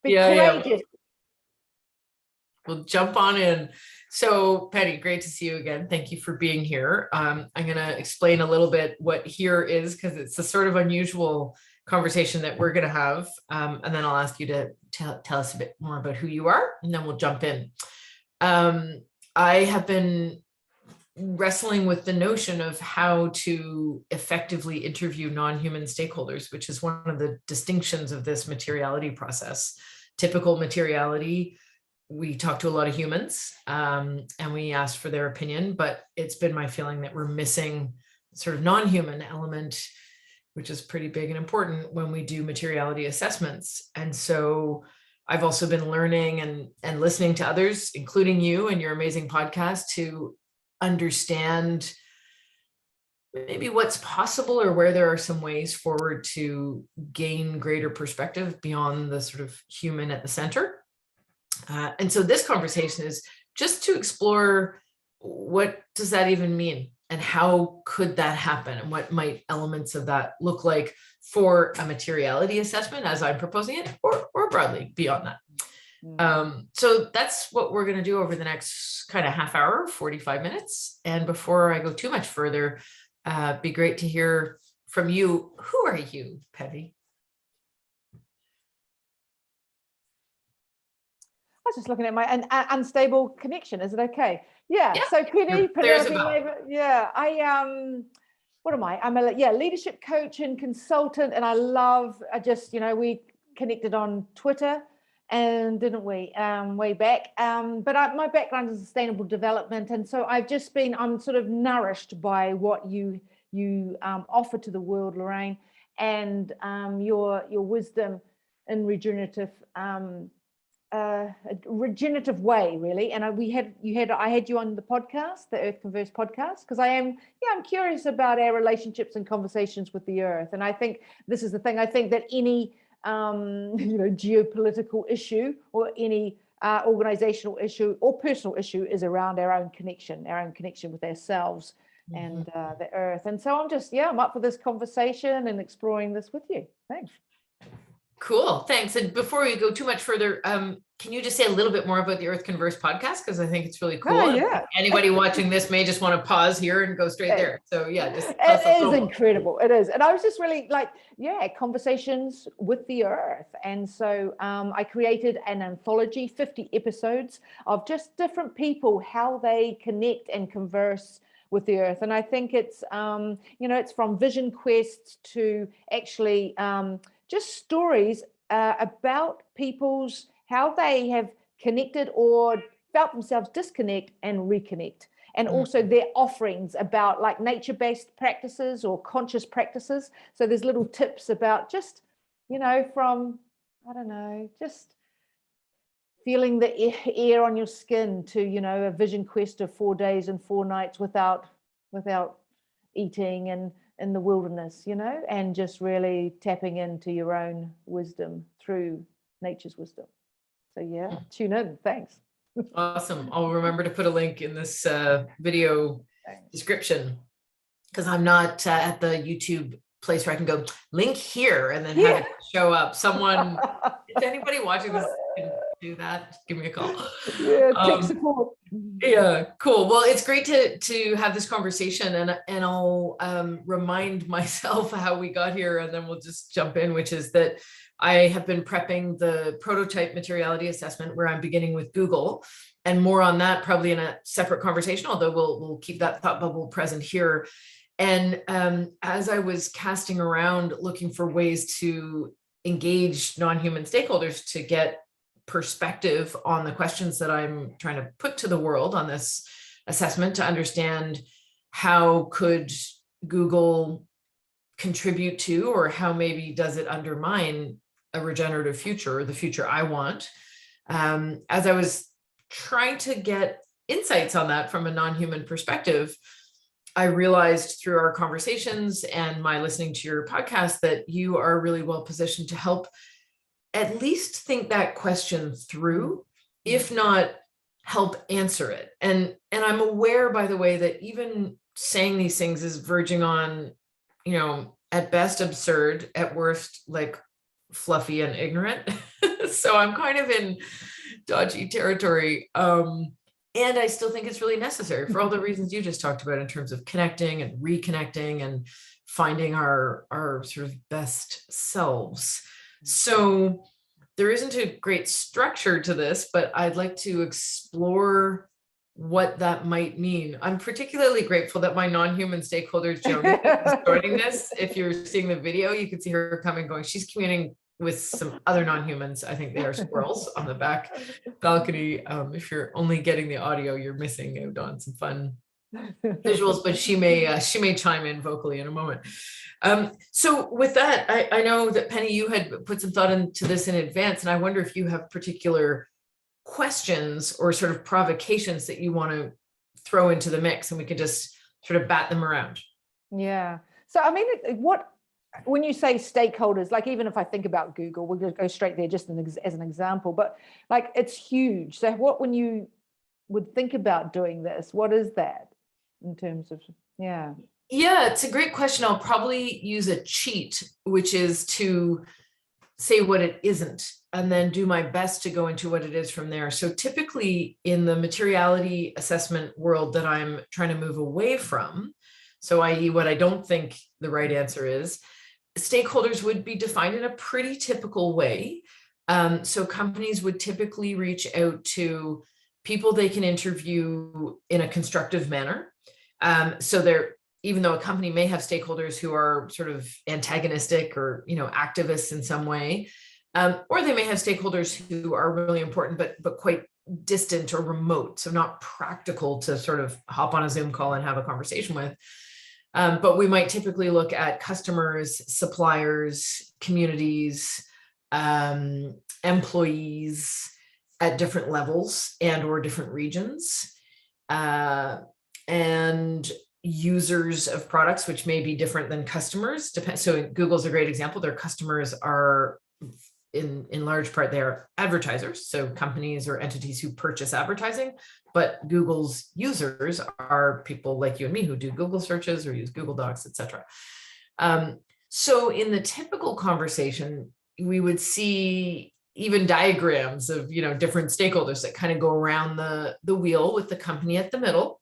Be Yeah. courageous. We'll jump on in. So Penny, great to see you again. Thank you for being here. I'm going to explain a little bit what here is, because it's a sort of unusual conversation that we're going to have. And then I'll ask you to tell us a bit more about who you are, and then we'll jump in. I have been wrestling with the notion of how to effectively interview non-human stakeholders, which is one of the distinctions of this materiality process. Typical materiality, we talk to a lot of humans and we ask for their opinion, but it's been my feeling that we're missing sort of non-human element, which is pretty big and important when we do materiality assessments. And so I've also been learning and listening to others, including you and your amazing podcast, to understand maybe what's possible or where there are some ways forward to gain greater perspective beyond the sort of human at the center. And so this conversation is just to explore, what does that even mean? And how could that happen? And what might elements of that look like for a materiality assessment as I'm proposing it, or broadly beyond that? So that's what we're going to do over the next kind of half hour, 45 minutes. And before I go too much further, be great to hear from you. Who are you, Pevi? I was just looking at my unstable connection. Is it okay? Yeah. So Penelope Mavor. Yeah. What am I? I'm a leadership coach and consultant, and I just we connected on Twitter, and didn't we way back? But my background is sustainable development, and so I'm sort of nourished by what you offer to the world, Lorraine, and your wisdom in regenerative way, really. And I had you on the podcast, the Earth Converse podcast, because I'm curious about our relationships and conversations with the earth. And I think this is the thing. I think that any geopolitical issue or any organizational issue or personal issue is around our own connection with ourselves and the earth. And so I'm up for this conversation and exploring this with you. Thanks. Cool, thanks. And before we go too much further, can you just say a little bit more about the Earth Converse podcast? Because I think it's really cool. Oh, yeah. Anybody watching this may just want to pause here and go straight there. So yeah, just it is incredible. It is. And I was just really conversations with the earth. And so I created an anthology, 50 episodes of just different people, how they connect and converse with the earth. And I think it's, it's from vision quests to actually just stories about how they have connected or felt themselves disconnect and reconnect. And also their offerings about like nature-based practices or conscious practices. So there's little tips about just, from, just feeling the air on your skin to, a vision quest of 4 days and 4 nights without eating and in the wilderness, and just really tapping into your own wisdom through nature's wisdom. So tune in. Thanks. Awesome. I'll remember to put a link in this video description, because I'm not at the YouTube place where I can go link here and then have it show up. Someone, if anybody watching this can do that, give me a call. Tech support. Yeah, cool. Well, it's great to have this conversation, and I'll remind myself how we got here, and then we'll just jump in, which is that I have been prepping the prototype materiality assessment, where I'm beginning with Google, and more on that probably in a separate conversation, although we'll keep that thought bubble present here. And as I was casting around looking for ways to engage non-human stakeholders to get perspective on the questions that I'm trying to put to the world on this assessment, to understand how could Google contribute to, or how maybe does it undermine a regenerative future, or the future I want. As I was trying to get insights on that from a non-human perspective, I realized through our conversations and my listening to your podcast that you are really well positioned to help at least think that question through, if not help answer it. And I'm aware, by the way, that even saying these things is verging on, at best absurd, at worst like fluffy and ignorant. So I'm kind of in dodgy territory. And I still think it's really necessary for all the reasons you just talked about in terms of connecting and reconnecting and finding our sort of best selves. So there isn't a great structure to this, but I'd like to explore what that might mean. I'm particularly grateful that my non-human stakeholders, Joni, is joining this. If you're seeing the video, you can see her coming going. She's communing with some other non-humans. I think they are squirrels on the back balcony. If you're only getting the audio, you're missing out on some fun visuals, but she may chime in vocally in a moment. So with that, I know that Penny, you had put some thought into this in advance, and I wonder if you have particular questions or sort of provocations that you want to throw into the mix, and we could just sort of bat them around. Yeah. So I mean, when you say stakeholders, like even if I think about Google, we'll just go straight there just as an example, but like it's huge. So when you would think about doing this, what is that in terms of, yeah. Yeah, it's a great question. I'll probably use a cheat, which is to say what it isn't, and then do my best to go into what it is from there. So typically in the materiality assessment world that I'm trying to move away from, so i.e. what I don't think the right answer is, stakeholders would be defined in a pretty typical way. So companies would typically reach out to people they can interview in a constructive manner. So even though a company may have stakeholders who are sort of antagonistic or, activists in some way, or they may have stakeholders who are really important, but quite distant or remote, so not practical to sort of hop on a Zoom call and have a conversation with. But we might typically look at customers, suppliers, communities, employees at different levels and or different regions, and users of products, which may be different than customers. So Google's a great example. Their customers are in large part, they're advertisers. So companies or entities who purchase advertising, but Google's users are people like you and me who do Google searches or use Google Docs, etc. So in the typical conversation, we would see even diagrams of, different stakeholders that kind of go around the wheel with the company in the middle,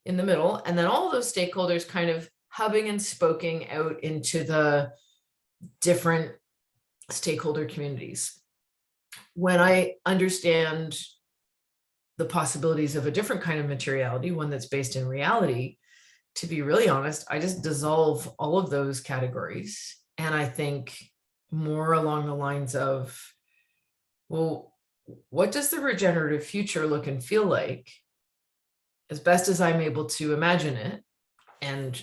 and then all those stakeholders kind of hubbing and spoking out into the different stakeholder communities. When I understand the possibilities of a different kind of materiality, one that's based in reality, to be really honest, I just dissolve all of those categories. And I think more along the lines of, well, what does the regenerative future look and feel like, as best as I'm able to imagine it, and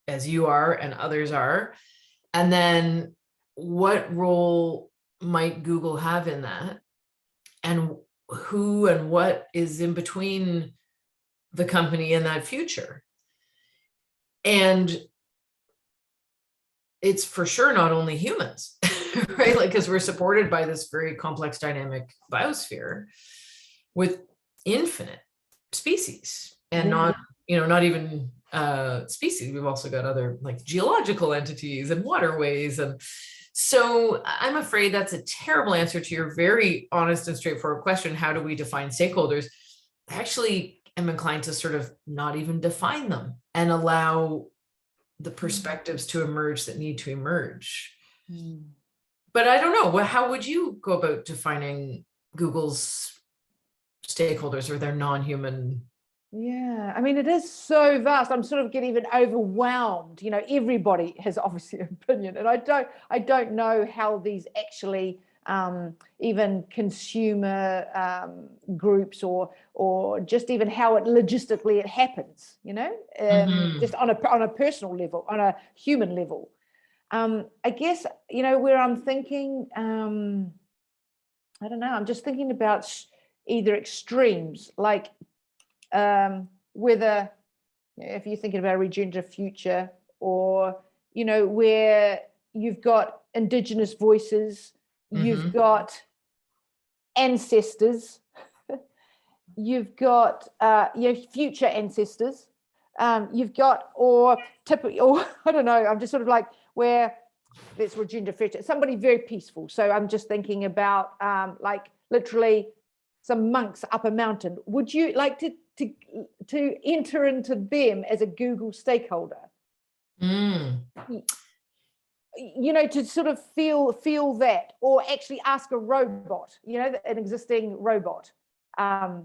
as you are and others are? And then what role might Google have in that? And who and what is in between the company and that future? And it's for sure not only humans, right? Like, because we're supported by this very complex dynamic biosphere with infinite species, and not even species. We've also got other like geological entities and waterways. And so I'm afraid that's a terrible answer to your very honest and straightforward question. How do we define stakeholders? I actually am inclined to sort of not even define them and allow the perspectives to emerge that need to emerge. But I don't know, how would you go about defining Google's stakeholders or their non-human? Yeah, I mean, it is so vast. I'm sort of getting even overwhelmed. Everybody has obviously an opinion, and I don't know how these actually even consumer groups or just even how it logistically it happens. Just on a personal level, on a human level. I guess where I'm thinking. I don't know. I'm just thinking about either extremes, like. Whether if you're thinking about a regenerative future, or where you've got indigenous voices, you've got ancestors, you've got future ancestors, you've got or I don't know, I'm just sort of like where let's regenerative future, somebody very peaceful. So I'm just thinking about like literally some monks up a mountain. Would you like to enter into them as a Google stakeholder? You know, to sort of feel that, or actually ask a robot, you know, an existing robot. I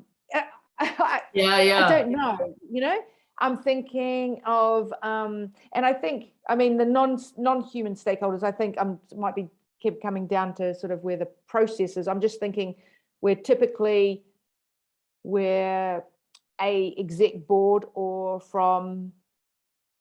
don't know, you know. I'm thinking of, and I think, I mean, the non-human stakeholders, I think might be keep coming down to sort of where the process is. I'm just thinking we're a exec board, or from,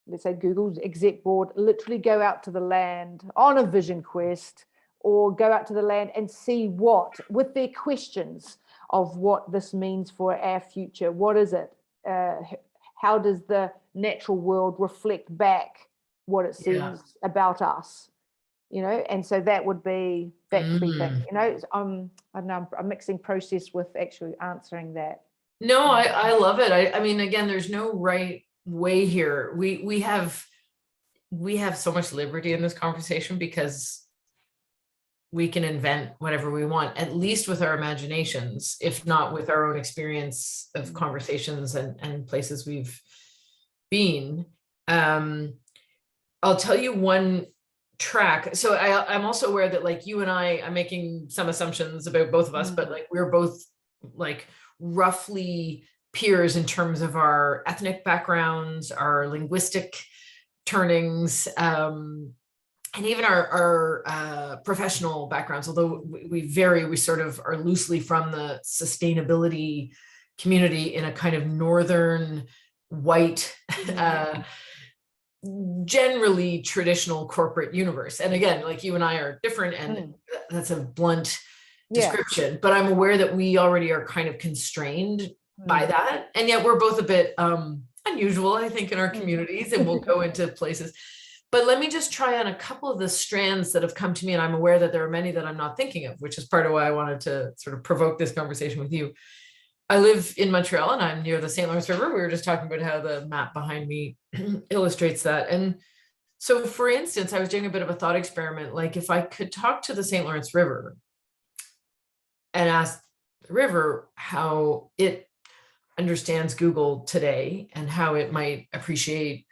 let's say, Google's exec board, literally go out to the land on a vision quest, or go out to the land and see what, with their questions of what this means for our future. What is it? How does the natural world reflect back what it says about us? You know, and so that would be that could be thing. You know, I don't know, I'm mixing process with actually answering that. No, I love it. I mean, again, there's no right way here. We have so much liberty in this conversation because we can invent whatever we want, at least with our imaginations, if not with our own experience of conversations and places we've been. I'll tell you one track. So I'm also aware that, like, you and I'm making some assumptions about both of us, but like we're both like roughly peers in terms of our ethnic backgrounds, our linguistic turnings, and even our professional backgrounds, although we sort of are loosely from the sustainability community in a kind of northern white, generally traditional corporate universe. And again, like, you and I are different, and that's a blunt description, but I'm aware that we already are kind of constrained by that. And yet we're both a bit unusual, I think, in our communities, and we'll go into places. But let me just try on a couple of the strands that have come to me, and I'm aware that there are many that I'm not thinking of, which is part of why I wanted to sort of provoke this conversation with you. I live in Montreal, and I'm near the St. Lawrence River. We were just talking about how the map behind me illustrates that. And so, for instance, I was doing a bit of a thought experiment, like if I could talk to the St. Lawrence River and ask the river how it understands Google today and how it might appreciate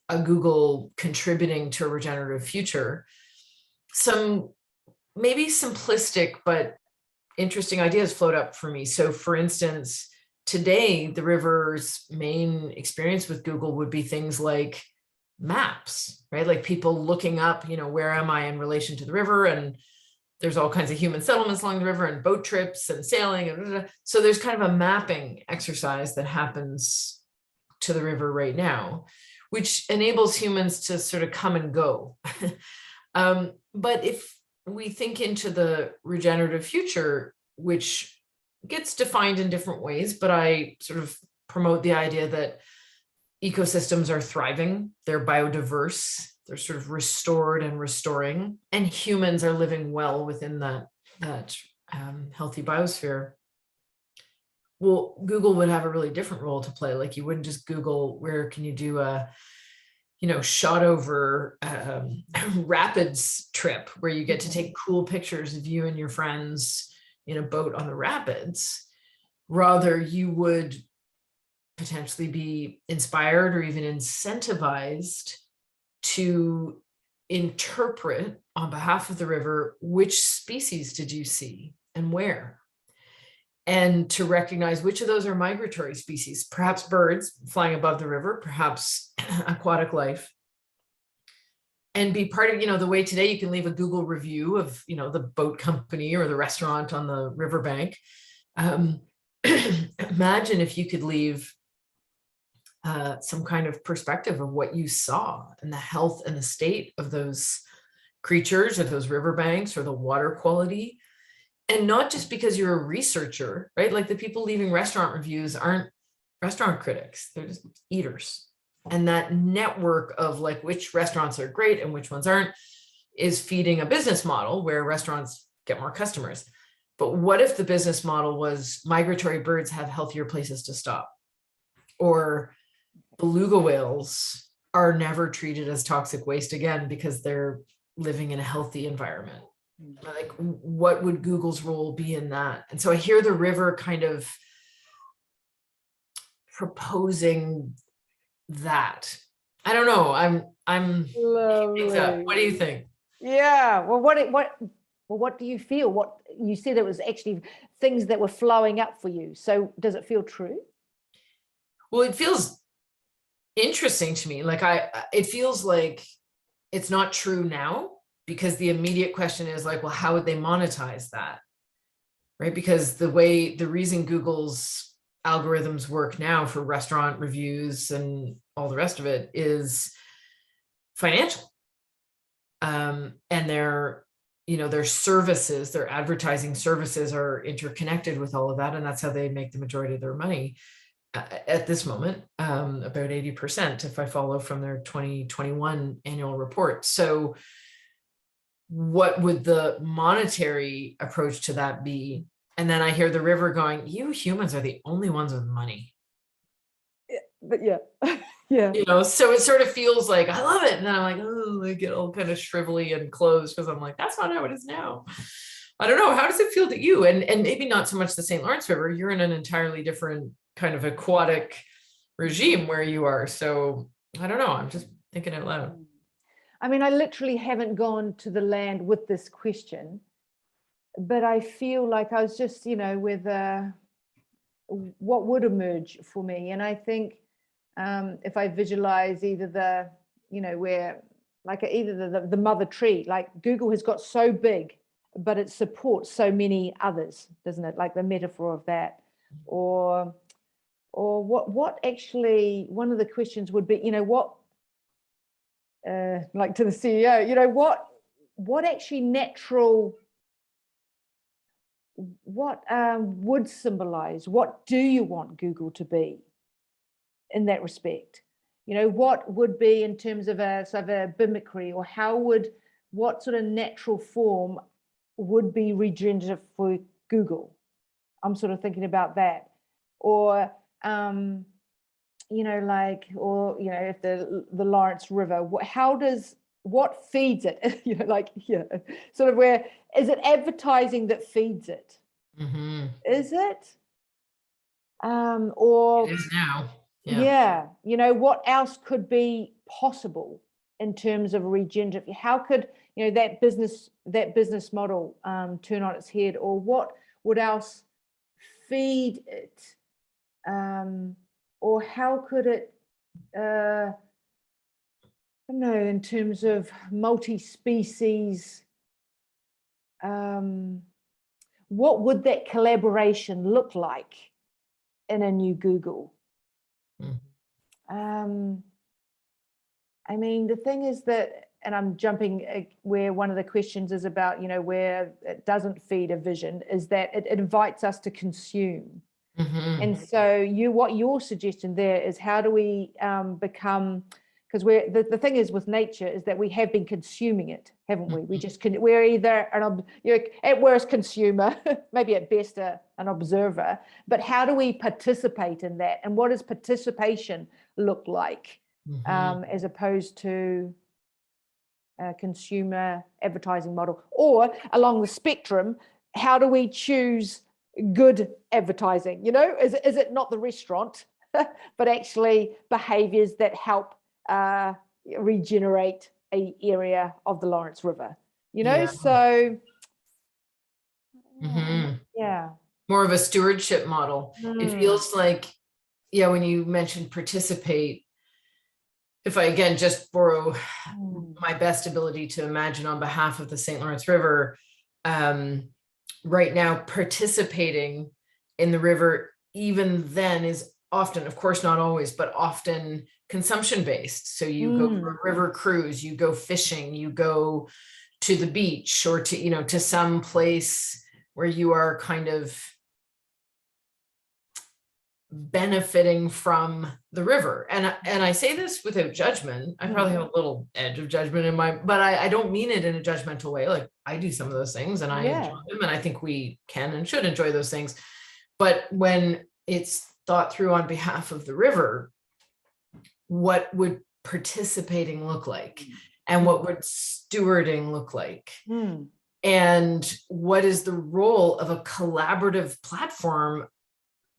a Google contributing to a regenerative future, some maybe simplistic but interesting ideas float up for me. So, for instance, today the river's main experience with Google would be things like maps, right? Like people looking up, you know, where am I in relation to the river? And there's all kinds of human settlements along the river, and boat trips and sailing. And so there's kind of a mapping exercise that happens to the river right now, which enables humans to sort of come and go. But if we think into the regenerative future, which gets defined in different ways, but I sort of promote the idea that ecosystems are thriving, they're biodiverse, they're sort of restored and restoring, and humans are living well within that healthy biosphere. Well, Google would have a really different role to play. Like, you wouldn't just Google where can you do a, you know, shot over rapids trip where you get to take cool pictures of you and your friends in a boat on the rapids. Rather, you would potentially be inspired or even incentivized to interpret on behalf of the river, which species did you see and where? And to recognize which of those are migratory species, perhaps birds flying above the river, perhaps aquatic life. And be part of, you know, the way today you can leave a Google review of, you know, the boat company or the restaurant on the riverbank. Imagine if you could leave some kind of perspective of what you saw and the health and the state of those creatures or those riverbanks or the water quality. And not just because you're a researcher, right? Like, the people leaving restaurant reviews aren't restaurant critics, they're just eaters. And that network of like which restaurants are great and which ones aren't is feeding a business model where restaurants get more customers. But what if the business model was migratory birds have healthier places to stop, or beluga whales are never treated as toxic waste again because they're living in a healthy environment. Like, what would Google's role be in that? And so I hear the river kind of proposing that. I don't know. I'm Lovely. what do you think? Yeah. Well, what do you feel? What you said, it was actually things that were flowing up for you. So does it feel true? Well, it feels interesting to me. Like it feels like it's not true now, because the immediate question is like, well, how would they monetize that? Right? Because the reason Google's algorithms work now for restaurant reviews and all the rest of it is financial. And their services, their advertising services are interconnected with all of that. And that's how they make the majority of their money at this moment, about 80%, if I follow from their 2021 annual report. So what would the monetary approach to that be? And then I hear the river going, you humans are the only ones with money. But yeah. Yeah. So it sort of feels like I love it. And then I'm like, oh, I get all kind of shrivelly and closed because I'm like, that's not how it is now. I don't know. How does it feel to you? And maybe not so much the St. Lawrence River. You're in an entirely different kind of aquatic regime where you are. So I don't know. I'm just thinking out loud. I mean, I literally haven't gone to the land with this question, but I feel like I was just, with what would emerge for me. And I think if I visualize either where like either the mother tree, like Google has got so big, but it supports so many others, doesn't it? Like the metaphor of that, or what actually, one of the questions would be, what, like to the CEO, what actually natural, what would symbolize, what do you want Google to be in that respect? What would be in terms of a sort of a mimicry, or what sort of natural form would be regenerative for Google? I'm sort of thinking about that. Or if the Lawrence River, what feeds it? Sort of where is it advertising that feeds it? Mm-hmm. Is it? Or it is now. Yeah. What else could be possible in terms of regenerative? How could that business model turn on its head, or what would else feed it? Or how could it, I don't know, in terms of multi-species, what would that collaboration look like in a new Google? I mean, the thing is that, and I'm jumping where one of the questions is about, where it doesn't feed a vision, is that it invites us to consume. Mm-hmm. And so what you're suggesting there is, how do we become, because the thing is with nature is that we have been consuming it, haven't we? We're either at worst consumer, maybe at best an observer, but how do we participate in that? And what does participation look like, as opposed to a consumer advertising model? Or along the spectrum, how do we choose good advertising? Is it not the restaurant, but actually behaviors that help regenerate a area of the Lawrence River? So yeah, more of a stewardship model. It feels like, when you mentioned participate, if I again just borrow my best ability to imagine on behalf of the St. Lawrence River, right now participating in the river, even then, is often, of course not always, but often consumption based. So you go for a river cruise, you go fishing, you go to the beach, or to some place where you are kind of benefiting from the river. And I say this without judgment. I probably have a little edge of judgment in but I don't mean it in a judgmental way. Like, I do some of those things and I enjoy them, and I think we can and should enjoy those things. But when it's thought through on behalf of the river, what would participating look like? And what would stewarding look like? Mm. And what is the role of a collaborative platform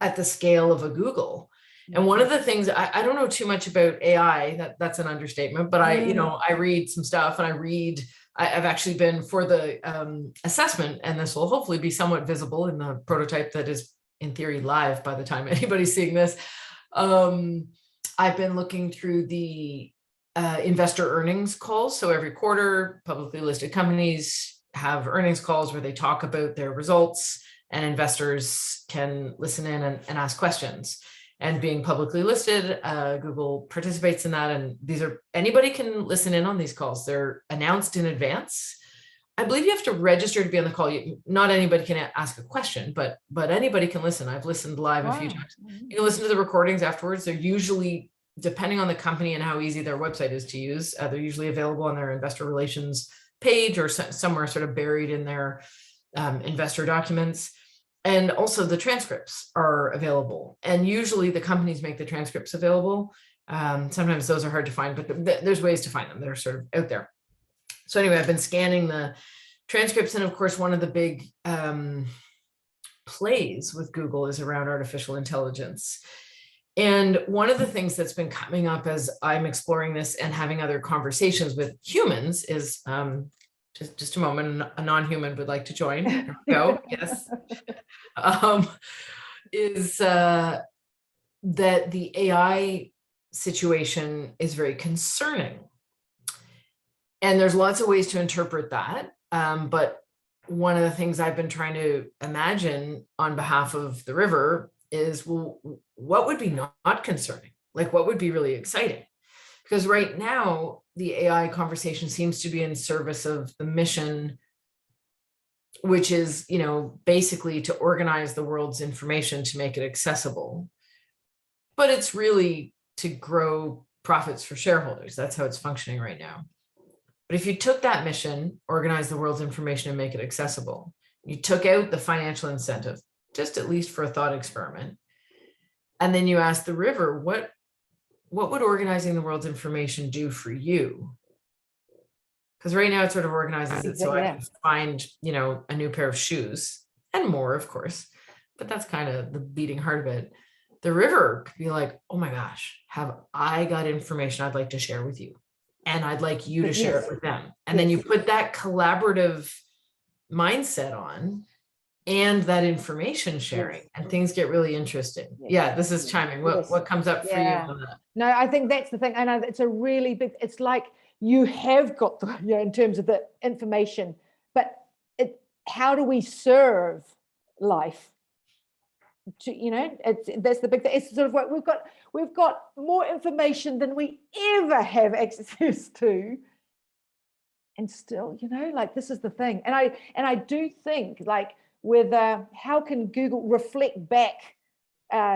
at the scale of a Google? And one of the things, I don't know too much about AI, that's an understatement, but I read some stuff, and I've actually been for the assessment, and this will hopefully be somewhat visible in the prototype that is in theory live by the time anybody's seeing this. I've been looking through the investor earnings calls. So every quarter, publicly listed companies have earnings calls where they talk about their results, and investors can listen in and ask questions. And being publicly listed, Google participates in that. And anybody can listen in on these calls. They're announced in advance. I believe you have to register to be on the call. Not anybody can ask a question, but anybody can listen. I've listened live a few times. You can listen to the recordings afterwards. They're usually, depending on the company and how easy their website is to use, they're usually available on their investor relations page or somewhere sort of buried in their investor documents. And also the transcripts are available. And usually the companies make the transcripts available. Sometimes those are hard to find, but there's ways to find them. They're sort of out there. So anyway, I've been scanning the transcripts. And of course, one of the big plays with Google is around artificial intelligence. And one of the things that's been coming up as I'm exploring this and having other conversations with humans is, just a moment, a non-human would like to join. Here we go. Yes. Is that the AI situation is very concerning. And there's lots of ways to interpret that. But one of the things I've been trying to imagine on behalf of the river is, well, what would be not concerning? Like, what would be really exciting? Because right now, the AI conversation seems to be in service of the mission, which is, basically to organize the world's information to make it accessible. But it's really to grow profits for shareholders. That's how it's functioning right now. But if you took that mission, organize the world's information and make it accessible, you took out the financial incentive, just at least for a thought experiment, and then you ask the river, what would organizing the world's information do for you? Because right now it sort of organizes it so I can find, a new pair of shoes and more, of course, but that's kind of the beating heart of it. The river could be like, oh my gosh, have I got information I'd like to share with you? And I'd like you to share it with them. And then you put that collaborative mindset on and that information sharing, and things get really interesting. Yeah, this is chiming. What comes up for you on that? No, I think that's the thing. I know it's a really big, it's like you have got the, in terms of the information, but how do we serve life? That's the big thing. It's sort of what we've got more information than we ever have access to. And still, this is the thing. And I do think, whether how can Google reflect back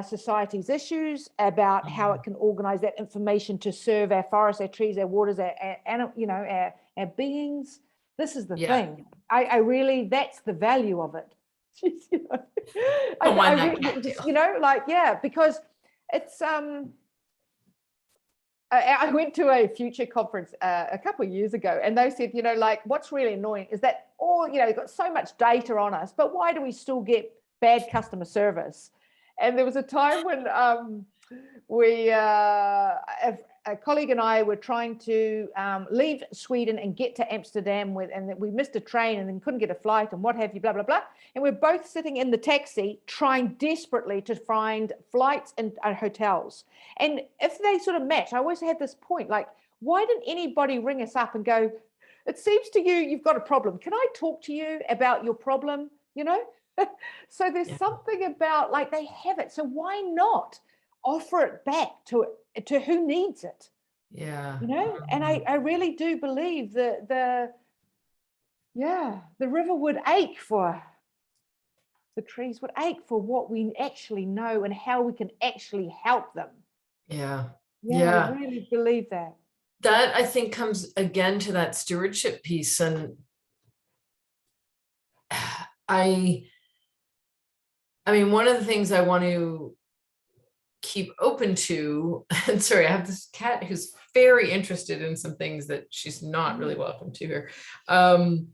society's issues about how it can organize that information to serve our forests, our trees, our waters, our beings. This is the thing. I really, that's the value of it. Because it's I went to a future conference a couple of years ago, and they said, what's really annoying is that they've got so much data on us, but why do we still get bad customer service? And there was a time when a colleague and I were trying to leave Sweden and get to Amsterdam and we missed a train and then couldn't get a flight and what have you, blah, blah, blah. And we're both sitting in the taxi trying desperately to find flights and hotels. And if they sort of match, I always had this point, why didn't anybody ring us up and go, it seems to you've got a problem. Can I talk to you about your problem? So there's something about they have it. So why not offer it back to who needs it? And I really do believe that the river would ache for, the trees would ache for what we actually know and how we can actually help them. I really believe that. That, I think, comes again to that stewardship piece. And I mean, one of the things I want to keep open to, and sorry, I have this cat who's very interested in some things that she's not really welcome to here. So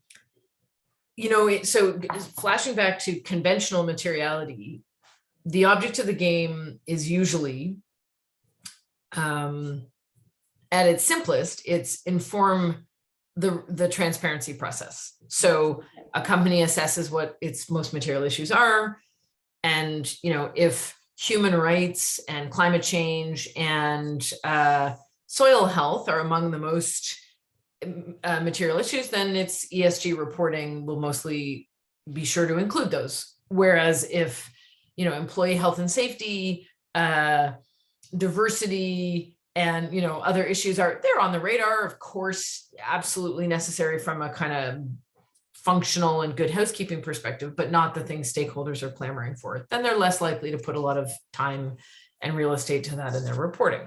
flashing back to conventional materiality, the object of the game is usually, at its simplest, it's inform the transparency process. So a company assesses what its most material issues are. And, if human rights and climate change and soil health are among the most material issues, then its ESG reporting will mostly be sure to include those. Whereas if, employee health and safety, diversity, and, other issues they're on the radar, of course, absolutely necessary from a kind of functional and good housekeeping perspective, but not the things stakeholders are clamoring for, then they're less likely to put a lot of time and real estate to that in their reporting.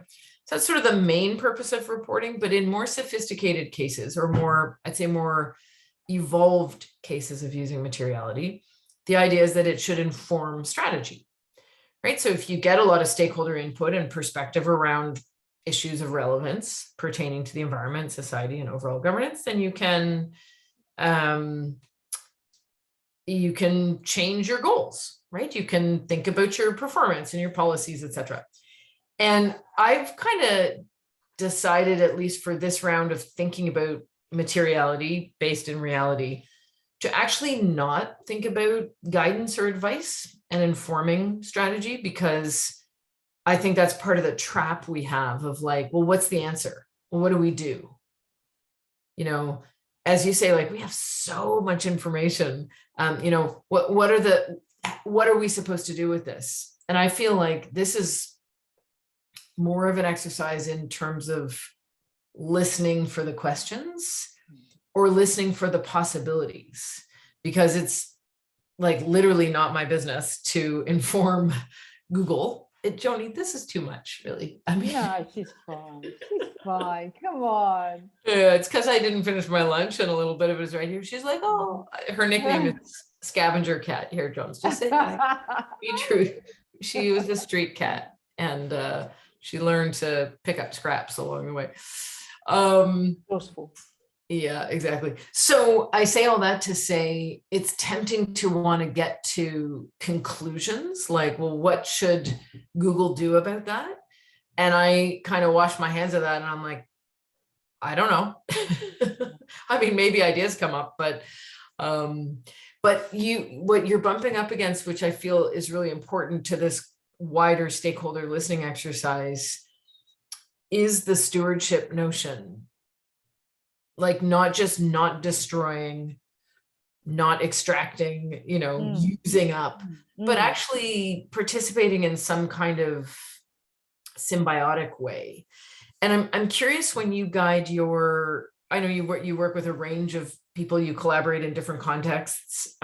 So that's sort of the main purpose of reporting. But in more sophisticated cases, or more, I'd say more evolved cases of using materiality, the idea is that it should inform strategy, right? So if you get a lot of stakeholder input and perspective around issues of relevance pertaining to the environment, society, and overall governance, then you can change your goals, right? You can think about your performance and your policies, etc. And I've kind of decided, at least for this round of thinking about materiality based in reality, to actually not think about guidance or advice and informing strategy, because I think that's part of the trap we have of like, well, what's the answer? Well, what do we do? As you say, like, we have so much information. What are we supposed to do with this? And I feel like this is more of an exercise in terms of listening for the questions or listening for the possibilities, because it's like literally not my business to inform Google. Joni, this is too much, really. I mean, no, she's fine. She's fine. Come on. Yeah, it's because I didn't finish my lunch, and a little bit of it is right here. She's like, oh, her nickname is Scavenger Cat. Here, Jones, just say hi. Be true. She was a street cat, and she learned to pick up scraps along the way. Forceful. Yeah, exactly. So I say all that to say it's tempting to want to get to conclusions like, well, what should Google do about that? And I kind of wash my hands of that, and I'm like, I don't know. I mean, maybe ideas come up, but what you're bumping up against, which I feel is really important to this wider stakeholder listening exercise, is the stewardship notion. Like, not just not destroying, not extracting, using up, but actually participating in some kind of symbiotic way. And I'm curious, when you guide I know you work with a range of people, you collaborate in different contexts.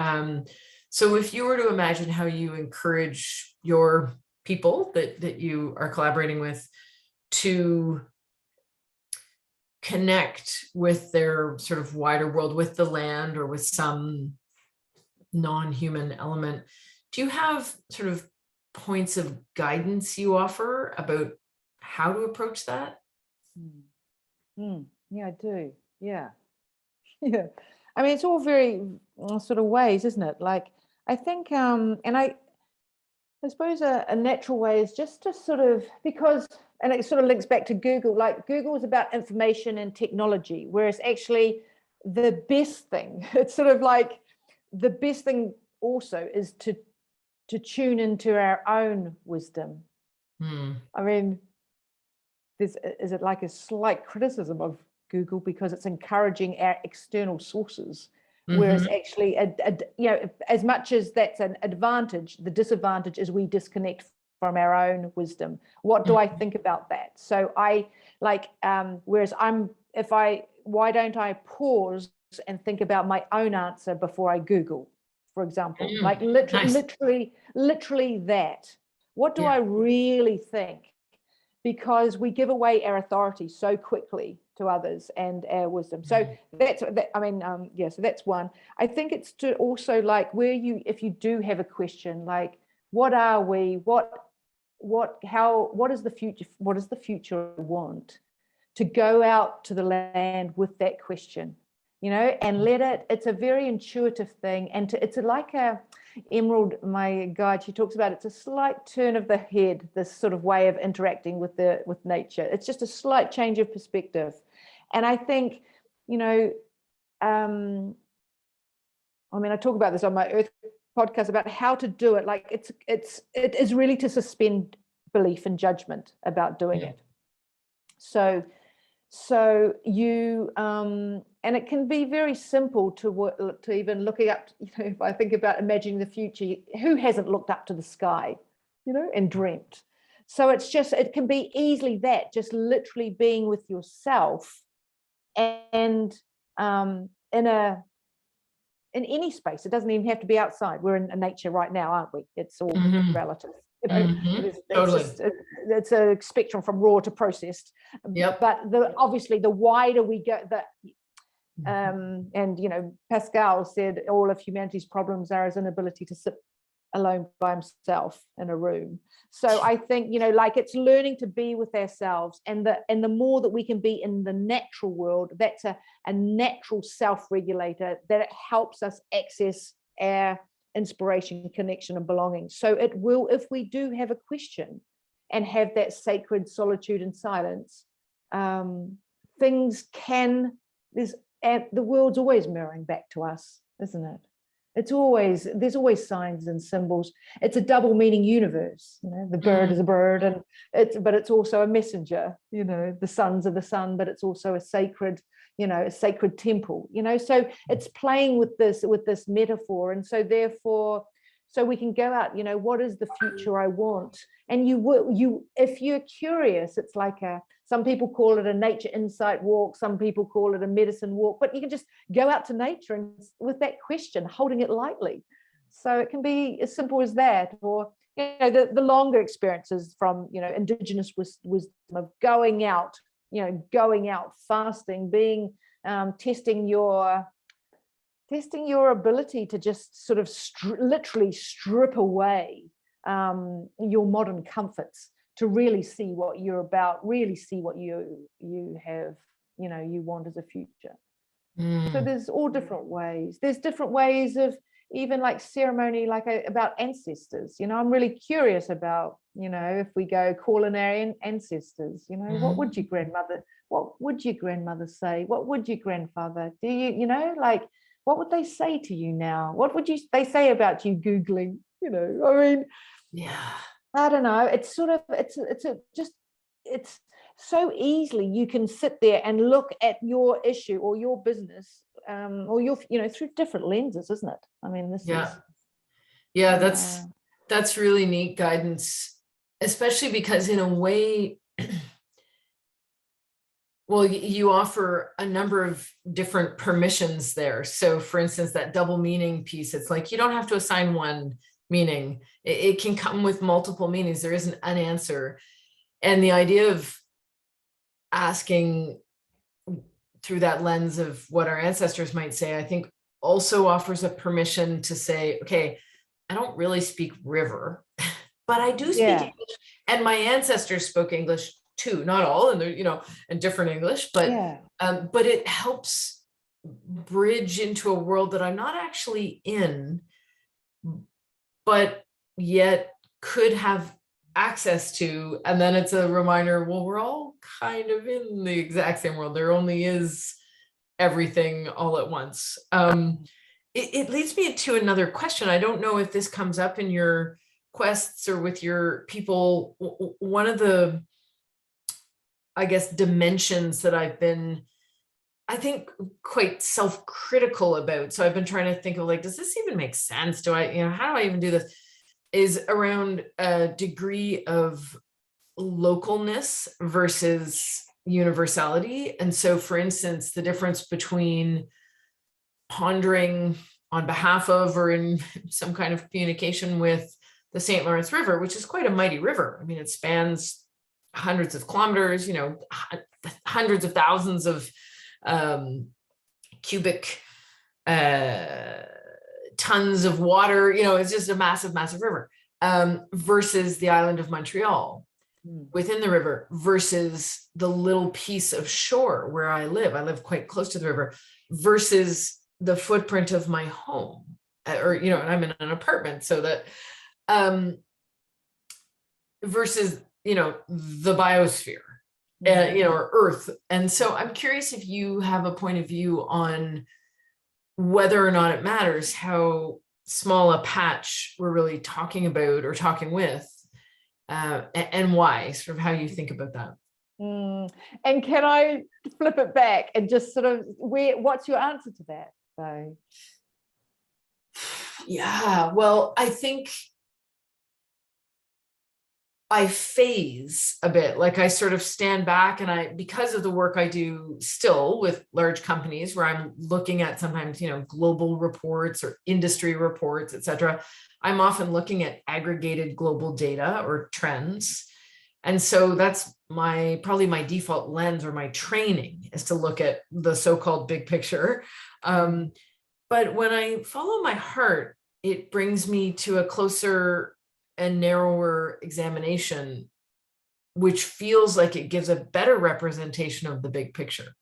So if you were to imagine how you encourage your people that you are collaborating with to connect with their sort of wider world, with the land or with some non-human element, do you have sort of points of guidance you offer about how to approach that? Yeah, I do. Yeah. Yeah. I mean, it's all very sort of ways, isn't it? Like, I think, and I suppose a natural way is just to sort of, because, and it sort of links back to Google, like Google is about information and technology, whereas actually the best thing, it's sort of like the best thing also is to tune into our own wisdom. I mean, is it like a slight criticism of Google because it's encouraging our external sources, whereas actually, as much as that's an advantage, the disadvantage is we disconnect from our own wisdom. What do I think about that? So I like, whereas why don't I pause and think about my own answer before I Google, for example, like literally that. What do I really think? Because we give away our authority so quickly to others and our wisdom. So so that's one. I think it's to also, like, if you do have a question, like, what are we, what is the future? What does the future want? To go out to the land with that question, and it's a very intuitive thing. And it's like Emerald, my guide, she talks about, it's a slight turn of the head, this sort of way of interacting with nature. It's just a slight change of perspective. And I think, I talk about this on my Earth podcast about how to do it. Like it is really to suspend belief and judgment about doing it. So you and it can be very simple to even looking up, if I think about imagining the future, who hasn't looked up to the sky, and dreamt? So it can be easily that, just literally being with yourself and in any space. It doesn't even have to be outside. We're in nature right now, aren't we? It's all relative. Totally. It's a spectrum from raw to processed. Yep. But obviously, the wider we go, and Pascal said all of humanity's problems are his inability to sit alone by himself in a room. So I think, it's learning to be with ourselves, and the more that we can be in the natural world, that's a natural self-regulator, that it helps us access our inspiration, connection, and belonging. So it will, if we do have a question and have that sacred solitude and silence, the world's always mirroring back to us, isn't it? There's always signs and symbols. It's a double meaning universe. The bird is a bird, but it's also a messenger. The suns are the sun, but it's also a sacred temple. So it's playing with this metaphor, and so therefore, so we can go out. What is the future I want? And if you're curious, it's like some people call it a nature insight walk, some people call it a medicine walk, but you can just go out to nature and with that question, holding it lightly. So it can be as simple as that, or the longer experiences from indigenous wisdom of going out, fasting, being testing your ability to just sort of literally strip away your modern comforts to really see what you're about, really see what you have, you want as a future. So there's all different ways. There's different ways of even like ceremony, about ancestors. I'm really curious about, if we go calling our ancestors, what would your grandmother say? What would your grandfather? Do what would they say to you now? What would they say about you Googling? I don't know. It's sort of, it's so easily you can sit there and look at your issue or your business, or your, through different lenses, isn't it? That's really neat guidance, especially because in a way, well, you offer a number of different permissions there. So for instance, that double meaning piece, it's like, you don't have to assign one meaning. It can come with multiple meanings. There isn't an answer. And the idea of asking through that lens of what our ancestors might say, I think also offers a permission to say, okay, I don't really speak river, but I do speak English. And my ancestors spoke English too, not all, and they're, and different English, but it helps bridge into a world that I'm not actually in, but yet could have access to. And then it's a reminder, well, we're all kind of in the exact same world. There only is everything all at once. It leads me to another question. I don't know if this comes up in your quests or with your people. One of the, I guess, dimensions that I've been, I think, quite self-critical about. So I've been trying to think of does this even make sense? Do I, how do I even do this? Is around a degree of localness versus universality. And so, for instance, the difference between pondering on behalf of or in some kind of communication with the St. Lawrence River, which is quite a mighty river. it spans hundreds of kilometers, hundreds of thousands of cubic tons of water. It's just a massive, massive river. versus the island of Montreal Mm. within the river versus the little piece of shore where I live quite close to the river, versus the footprint of my home, or, and I'm in an apartment, so that, versus, the biosphere, or Earth. And so I'm curious if you have a point of view on whether or not it matters how small a patch we're really talking about or talking with, and why, sort of how you think about that. And can I flip it back and just sort of, what's your answer to that? So, yeah, well, I think I phase a bit, like I sort of stand back, and because of the work I do still with large companies where I'm looking at sometimes, global reports or industry reports, et cetera, I'm often looking at aggregated global data or trends. And so that's probably my default lens, or my training, is to look at the so-called big picture. But when I follow my heart, it brings me to a closer and narrower examination, which feels like it gives a better representation of the big picture.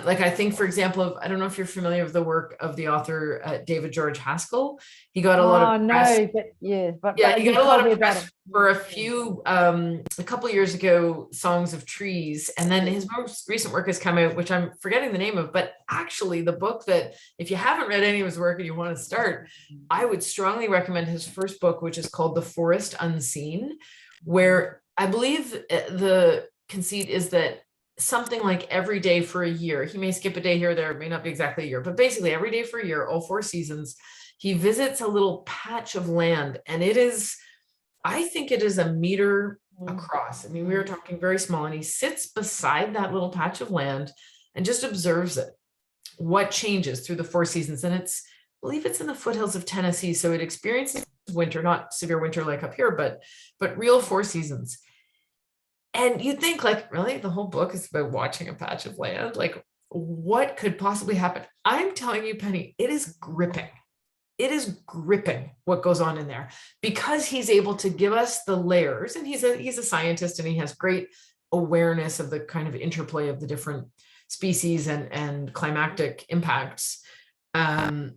Like I think, for example, I don't know if you're familiar with the work of the author David George Haskell. He got a lot of press. No, but yeah, but he got a lot of press it. for a couple of years ago, Songs of Trees, and then his most recent work has come out, which I'm forgetting the name of. But actually, the book that, if you haven't read any of his work and you want to start, I would strongly recommend his first book, which is called The Forest Unseen, where I believe the conceit is that something like every day for a year, he may skip a day here or there, it may not be exactly a year, but basically every day for a year, all 4 seasons, he visits a little patch of land, and I think it is a meter across. I mean, we were talking very small, and he sits beside that little patch of land and just observes it, what changes through the 4 seasons. And I believe it's in the foothills of Tennessee, so it experiences winter, not severe winter like up here, but real 4 seasons. And you'd think, like, really, the whole book is about watching a patch of land? Like, what could possibly happen? I'm telling you, Penny, it is gripping. It is gripping what goes on in there, because he's able to give us the layers, and he's a scientist, and he has great awareness of the kind of interplay of the different species and climactic impacts. It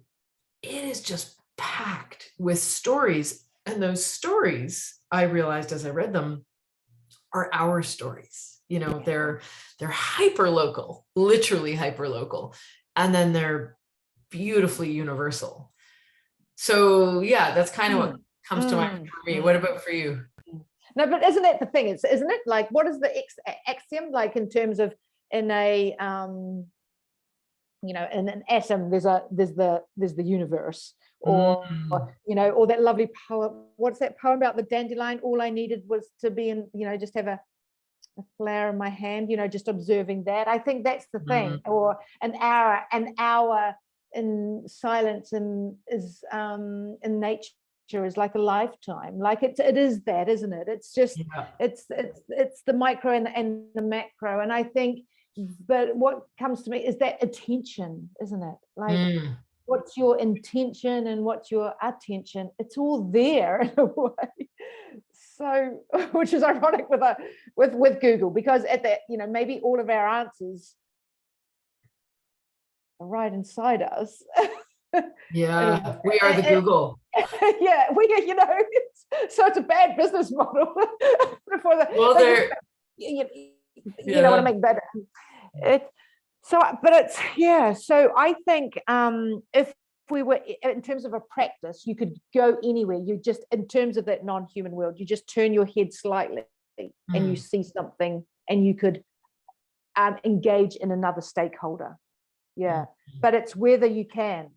is just packed with stories, and those stories, I realized as I read them, are our stories. They're hyper local, literally hyper local, and then they're beautifully universal. So yeah, that's kind of what comes to mind for me. What about for you? No, but isn't that the thing? Isn't it like, what is the axiom, like, in terms of, in a in an atom, there's the universe, or or that lovely poem. What's that poem about the dandelion? All I needed was to be in, just have a flower in my hand, just observing that. I think that's the thing. Or an hour in silence and is in nature is like a lifetime. Like it is that, isn't it? It's just it's the micro and the macro. And I think, but what comes to me is that attention, isn't it? Like, what's your intention and what's your attention? It's all there in a way. So, which is ironic with Google, because at that, maybe all of our answers are right inside us. Yeah, we are the Google. Yeah, so it's a bad business model. You know what I mean? But so I think if we were, in terms of a practice, you could go anywhere. You just, in terms of that non-human world, you just turn your head slightly and you see something, and you could engage in another stakeholder. But it's whether you can.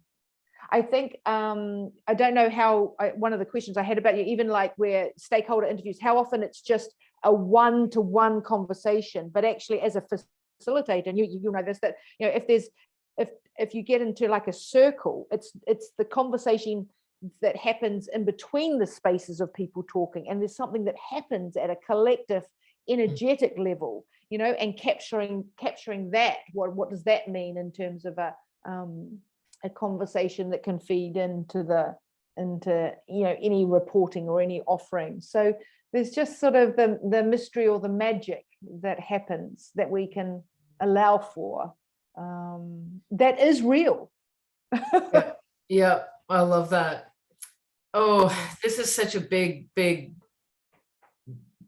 I think, I don't know how, one of the questions I had about you, even like where stakeholder interviews, how often it's just a one-to-one conversation, but actually as a facilitator, and you know this, that, if you get into like a circle, it's the conversation that happens in between the spaces of people talking, and there's something that happens at a collective energetic level, and capturing that. What does that mean in terms of a conversation that can feed into the into any reporting or any offering. So there's just sort of the mystery or the magic that happens that we can allow for, that is real. Yeah, I love that. Oh, this is such a big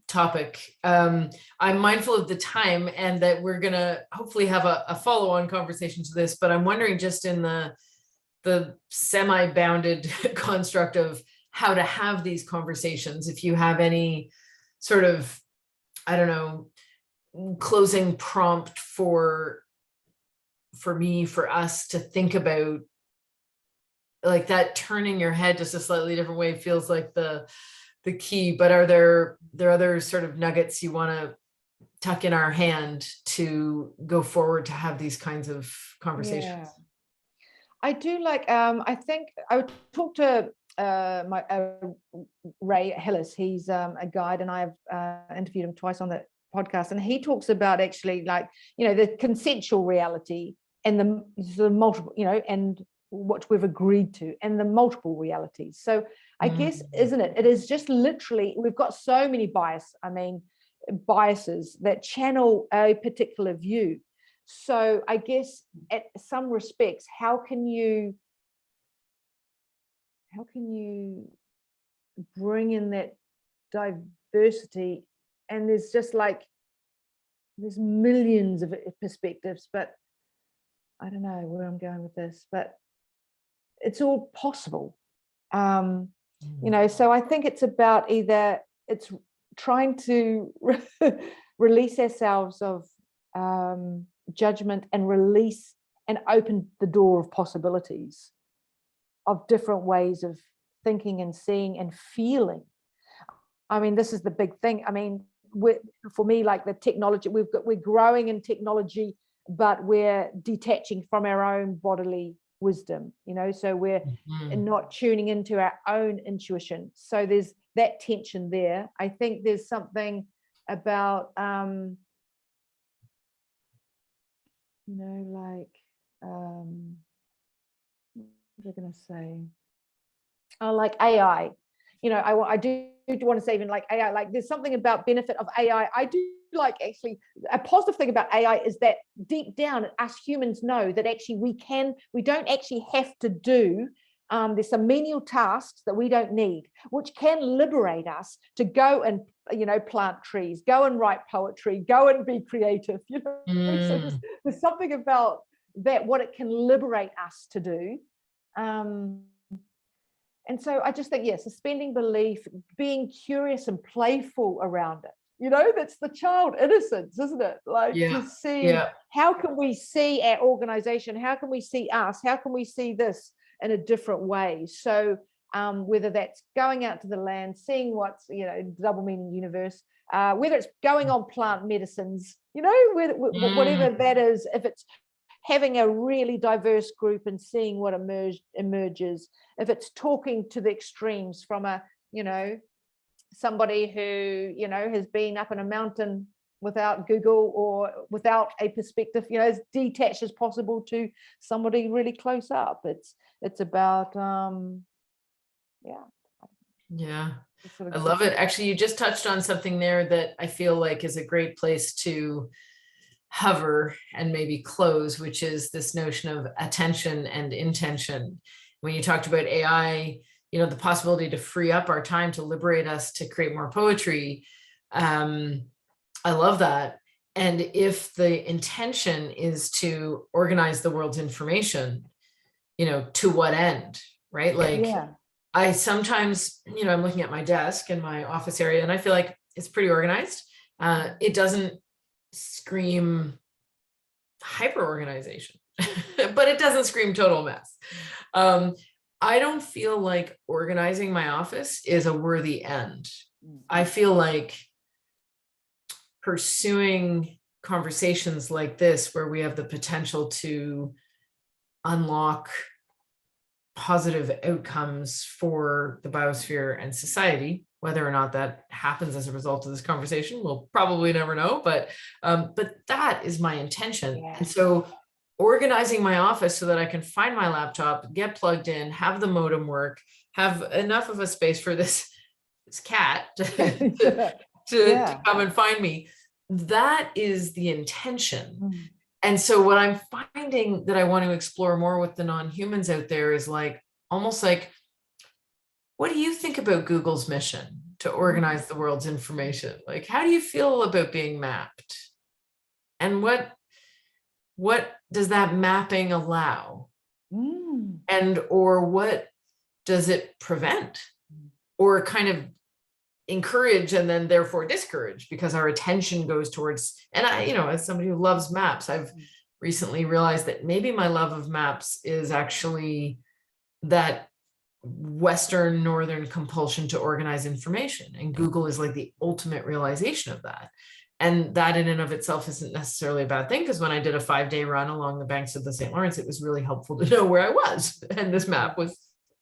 topic. I'm mindful of the time and that we're gonna hopefully have a follow-on conversation to this, but I'm wondering, just in the semi-bounded construct of how to have these conversations, if you have any sort of, I don't know, closing prompt for me, for us to think about, like that turning your head just a slightly different way feels like the key. But are there other sort of nuggets you want to tuck in our hand to go forward to have these kinds of conversations? Yeah. I do like, I think I would talk to my Ray Hillis. He's a guide, and I've interviewed him twice on the podcast, and he talks about actually, like, the consensual reality and the multiple, and what we've agreed to, and the multiple realities. So I guess, isn't it? It is just literally, we've got so many biases that channel a particular view. So I guess at some respects, how can you bring in that diversity? And there's millions of perspectives, but I don't know where I'm going with this, but it's all possible. So I think it's about it's trying to release ourselves of judgment, and release and open the door of possibilities of different ways of thinking and seeing and feeling. I mean, this is the big thing. I mean, for me, like the technology, we're growing in technology, but we're detaching from our own bodily wisdom, so we're not tuning into our own intuition. So there's that tension there. I think there's something about what was I going to say? Oh, like AI. I do want to say, even like AI, like there's something about benefit of AI. I do like, actually, a positive thing about AI is that deep down us humans know that actually we don't actually have to do, there's some menial tasks that we don't need, which can liberate us to go and plant trees, go and write poetry, go and be creative. So there's something about that, what it can liberate us to do. And so I just think, suspending belief, being curious and playful around it. That's the child innocence, isn't it? Like, to see, how can we see our organization? How can we see us? How can we see this in a different way? So whether that's going out to the land, seeing what's, double meaning universe, whether it's going on plant medicines, whatever that is, if it's having a really diverse group and seeing what emerges, if it's talking to the extremes from a, somebody who, has been up in a mountain without Google or without a perspective, as detached as possible, to somebody really close up. It's about, I love it. Actually, you just touched on something there that I feel like is a great place to hover and maybe close, which is this notion of attention and intention. When you talked about AI, the possibility to free up our time, to liberate us, to create more poetry. I love that. And if the intention is to organize the world's information, to what end, right? Like, I sometimes, I'm looking at my desk in my office area and I feel like it's pretty organized. It doesn't scream hyper organization, but it doesn't scream total mess. I don't feel like organizing my office is a worthy end. I feel like pursuing conversations like this, where we have the potential to unlock positive outcomes for the biosphere and society, whether or not that happens as a result of this conversation, we'll probably never know, but that is my intention. And so organizing my office so that I can find my laptop, get plugged in, have the modem work, have enough of a space for this cat Yeah. to come and find me. That is the intention. And so what I'm finding that I want to explore more with the non-humans out there is like, almost like, what do you think about Google's mission to organize the world's information? Like, how do you feel about being mapped? And what does that mapping allow? And, or what does it prevent? Or kind of encourage and then therefore discourage, because our attention goes towards, and I, you know, as somebody who loves maps, I've recently realized that maybe my love of maps is actually that Western Northern compulsion to organize information. And Google is like the ultimate realization of that. And that in and of itself isn't necessarily a bad thing, because when I did a 5-day run along the banks of the St. Lawrence, it was really helpful to know where I was. And this map was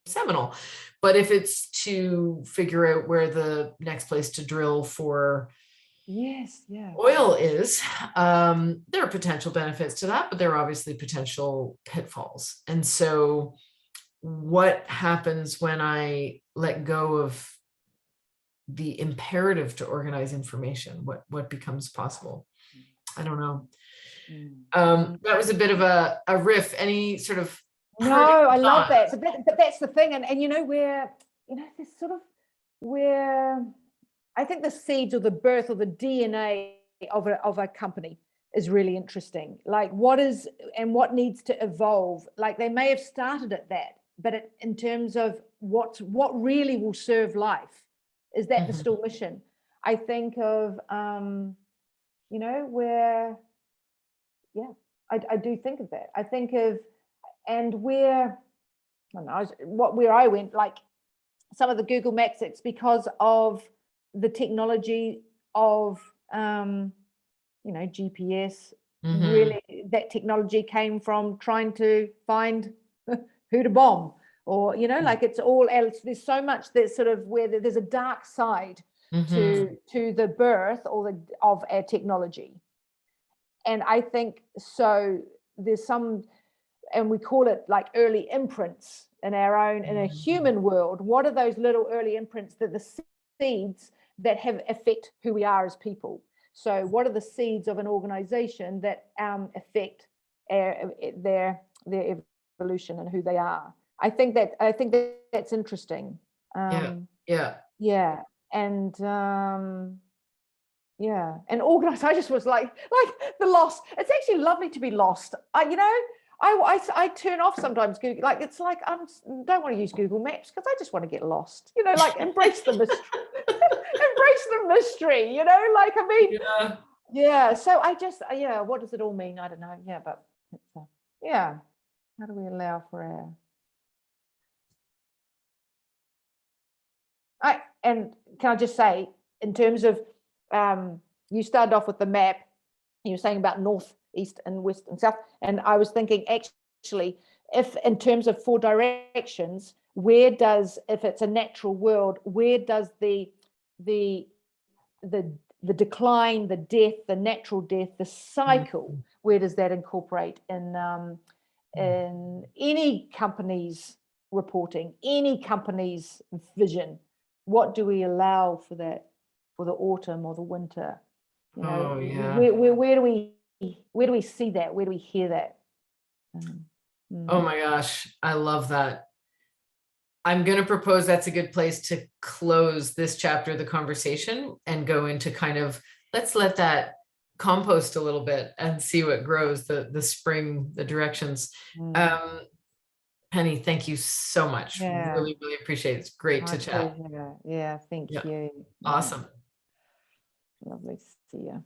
seminal. But if it's to figure out where the next place to drill for oil is, there are potential benefits to that, but there are obviously potential pitfalls. And so what happens when I let go of the imperative to organize information? What becomes possible? I don't know. That was a bit of a riff. Any sort of No, I love that. But that's the thing. And you know, where, you know, this sort of where I think the seeds or the birth or the DNA of a company is really interesting. Like what is and what needs to evolve. Like they may have started at that, but in terms of what really will serve life, is that the still mission? I think of, you know, where, I do think of that. I think of, and where, I don't know, where I went, like some of the Google Maps, it's because of the technology of, you know, GPS. Really, that technology came from trying to find who to bomb, or, you know, like it's all else. There's so much that's sort of where there's a dark side to the birth or of our technology. And I think so there's some, and we call it like early imprints in our own, in a human world. What are those little early imprints that the seeds that have affect who we are as people? So what are the seeds of an organization that affect their evolution and who they are? I think that's interesting. And organized. I just was like the lost. It's actually lovely to be lost. You know, I turn off sometimes Google. Like it's like I don't want to use Google Maps because I just want to get lost. You know, like embrace the mystery. Embrace the mystery. You know, like I mean, So I just what does it all mean? I don't know. Yeah, but it's, how do we allow for our? And can I just say, in terms of you started off with the map, you were saying about north, east, and west and south, and I was thinking actually, if in terms of 4 directions, where does, if it's a natural world, where does the decline, the death, the natural death, the cycle, where does that incorporate in any company's reporting, any company's vision? What do we allow for that, for the autumn or the winter? You know, where do we see that? Where do we hear that? Oh my gosh, I love that. I'm going to propose that's a good place to close this chapter of the conversation and go into kind of, let's let that compost a little bit and see what grows, the spring, the directions. Penny, thank you so much. Really, really appreciate it. It's great to chat. Yeah, thank you. Awesome. Lovely to see you.